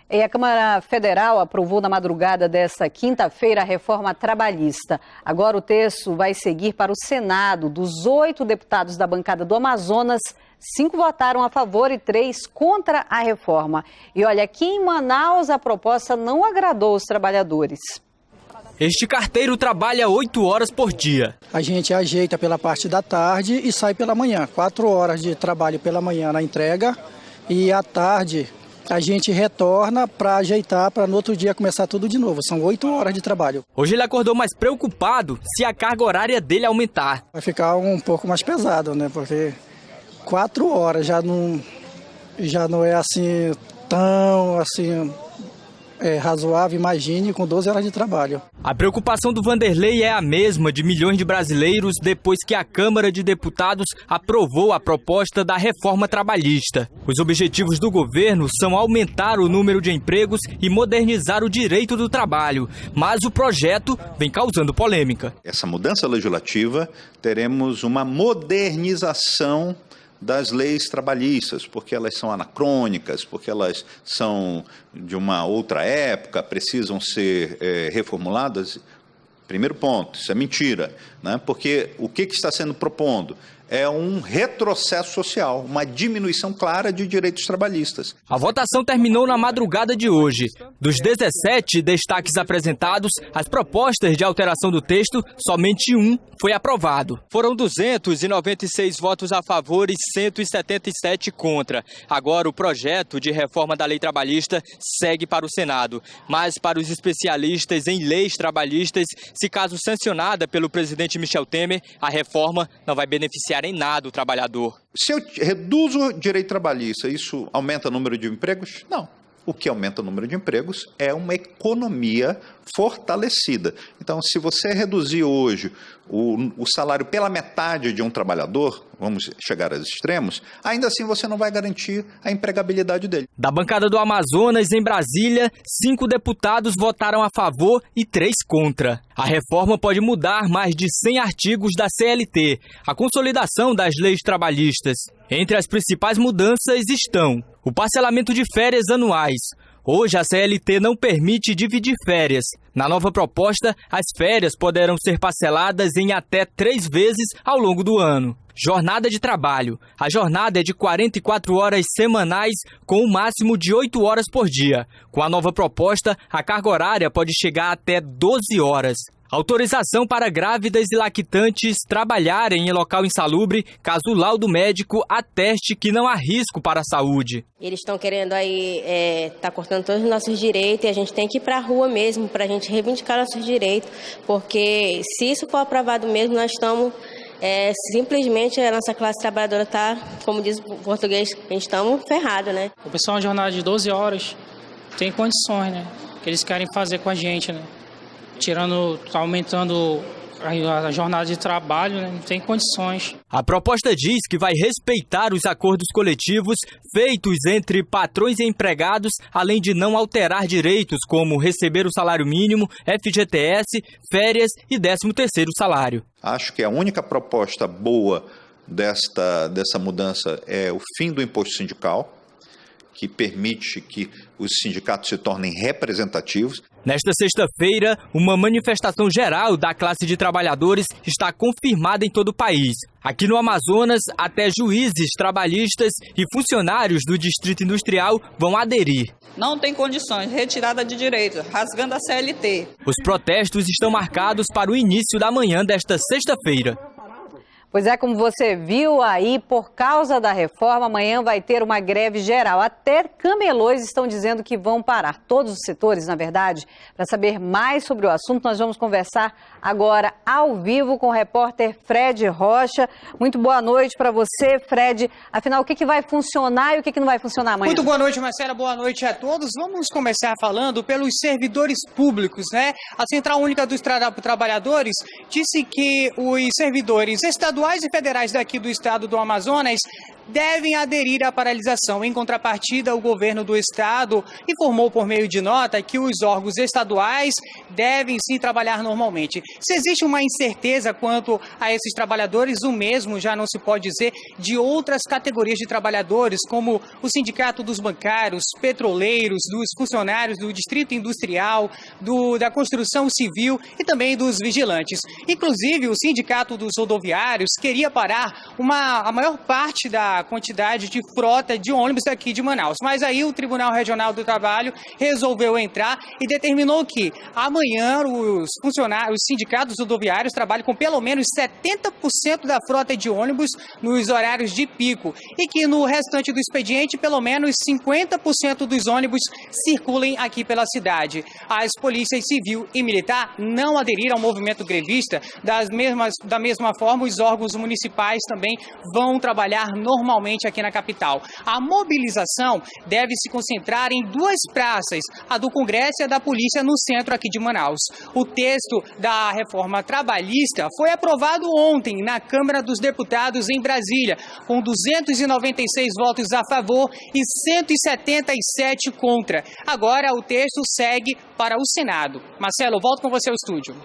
E a Câmara Federal aprovou na madrugada desta quinta-feira a reforma trabalhista. Agora o texto vai seguir para o Senado. Dos 8 deputados da bancada do Amazonas, 5 votaram a favor e 3 contra a reforma. E olha, aqui em Manaus a proposta não agradou os trabalhadores. Este carteiro trabalha 8 horas por dia. A gente ajeita pela parte da tarde e sai pela manhã. 4 horas de trabalho pela manhã na entrega e à tarde a gente retorna para ajeitar para no outro dia começar tudo de novo. São 8 horas de trabalho. Hoje ele acordou mais preocupado se a carga horária dele aumentar. Vai ficar um pouco mais pesado, né? Porque 4 horas já não é assim tão assim razoável, imagine, com 12 horas de trabalho. A preocupação do Vanderlei é a mesma de milhões de brasileiros depois que a Câmara de Deputados aprovou a proposta da reforma trabalhista. Os objetivos do governo são aumentar o número de empregos e modernizar o direito do trabalho, mas o projeto vem causando polêmica. Essa mudança legislativa, teremos uma modernização das leis trabalhistas, porque elas são anacrônicas, porque elas são de uma outra época, precisam ser reformuladas. Primeiro ponto, isso é mentira, né? Porque o que está sendo propondo? É um retrocesso social, uma diminuição clara de direitos trabalhistas. A votação terminou na madrugada de hoje. Dos 17 destaques apresentados, as propostas de alteração do texto, somente um foi aprovado. Foram 296 votos a favor e 177 contra. Agora o projeto de reforma da lei trabalhista segue para o Senado. Mas para os especialistas em leis trabalhistas, se caso sancionada pelo presidente Michel Temer, a reforma não vai beneficiar em nada o trabalhador. Se eu reduzo o direito trabalhista, isso aumenta o número de empregos? Não. O que aumenta o número de empregos é uma economia fortalecida. Então, se você reduzir hoje o salário pela metade de um trabalhador, vamos chegar aos extremos, ainda assim você não vai garantir a empregabilidade dele. Da bancada do Amazonas, em Brasília, 5 deputados votaram a favor e 3 contra. A reforma pode mudar mais de 100 artigos da CLT, a consolidação das leis trabalhistas. Entre as principais mudanças estão o parcelamento de férias anuais. Hoje, a CLT não permite dividir férias. Na nova proposta, as férias poderão ser parceladas em até 3 vezes ao longo do ano. Jornada de trabalho. A jornada é de 44 horas semanais, com um máximo de 8 horas por dia. Com a nova proposta, a carga horária pode chegar até 12 horas. Autorização para grávidas e lactantes trabalharem em local insalubre, caso o laudo médico ateste que não há risco para a saúde. Eles estão querendo aí, tá cortando todos os nossos direitos e a gente tem que ir para a rua mesmo para a gente reivindicar nossos direitos, porque se isso for aprovado mesmo, nós estamos, simplesmente a nossa classe trabalhadora está, como diz o português, a gente estamos ferrados, né? O pessoal, uma jornada de 12 horas, tem condições, né? Que eles querem fazer com a gente, né? Aumentando a jornada de trabalho, né? Não tem condições. A proposta diz que vai respeitar os acordos coletivos feitos entre patrões e empregados, além de não alterar direitos como receber o salário mínimo, FGTS, férias e 13º salário. Acho que a única proposta boa dessa mudança é o fim do imposto sindical, que permite que os sindicatos se tornem representativos. Nesta sexta-feira, uma manifestação geral da classe de trabalhadores está confirmada em todo o país. Aqui no Amazonas, até juízes trabalhistas e funcionários do Distrito Industrial vão aderir. Não tem condições, retirada de direitos, rasgando a CLT. Os protestos estão marcados para o início da manhã desta sexta-feira. Pois é, como você viu aí, por causa da reforma, amanhã vai ter uma greve geral. Até camelôs estão dizendo que vão parar. Todos os setores, na verdade. Para saber mais sobre o assunto, nós vamos conversar agora ao vivo com o repórter Fred Rocha. Muito boa noite para você, Fred. Afinal, o que vai funcionar e o que não vai funcionar amanhã? Muito boa noite, Marcela. Boa noite a todos. Vamos começar falando pelos servidores públicos, né? A Central Única dos Trabalhadores disse que os servidores estaduais e federais daqui do estado do Amazonas devem aderir à paralisação. Em contrapartida, o governo do estado informou por meio de nota que os órgãos estaduais devem sim trabalhar normalmente. Se existe uma incerteza quanto a esses trabalhadores, o mesmo já não se pode dizer de outras categorias de trabalhadores, como o Sindicato dos Bancários, petroleiros, dos funcionários do Distrito Industrial, da Construção Civil e também dos vigilantes. Inclusive, o Sindicato dos Rodoviários queria parar a maior parte da quantidade de frota de ônibus daqui de Manaus. Mas aí o Tribunal Regional do Trabalho resolveu entrar e determinou que amanhã os sindicatos rodoviários trabalhem com pelo menos 70% da frota de ônibus nos horários de pico e que no restante do expediente pelo menos 50% dos ônibus circulem aqui pela cidade. As polícias civil e militar não aderiram ao movimento grevista. Da mesma forma, os órgãos municipais também vão trabalhar normalmente aqui na capital. A mobilização deve se concentrar em duas praças, a do Congresso e a da Polícia no centro aqui de Manaus. O texto da reforma trabalhista foi aprovado ontem na Câmara dos Deputados em Brasília, com 296 votos a favor e 177 contra. Agora o texto segue para o Senado. Marcelo, volto com você ao estúdio.